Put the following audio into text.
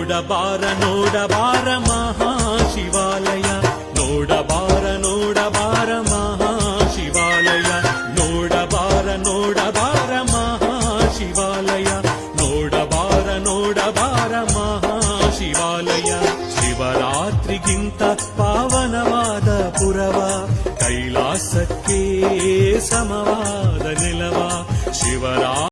ನೋಡಬಾರ ಮಹಾಶಿವಾಲಯ ನೋಡಬಾರ ಮಹಾಶಿವಾಲಯ ನೋಡಬಾರ ಮಹಾಶಿವಾಲಯ ನೋಡಬಾರ ಮಹಾಶಿವಾಲಯ ಶಿವರಾತ್ರಿಗಿಂತ ಪಾವನವಾದ ಪುರವ ಕೈಲಾಸಕ್ಕೆ ಸಮವಾದ ನೆಲವ ಶಿವರಾ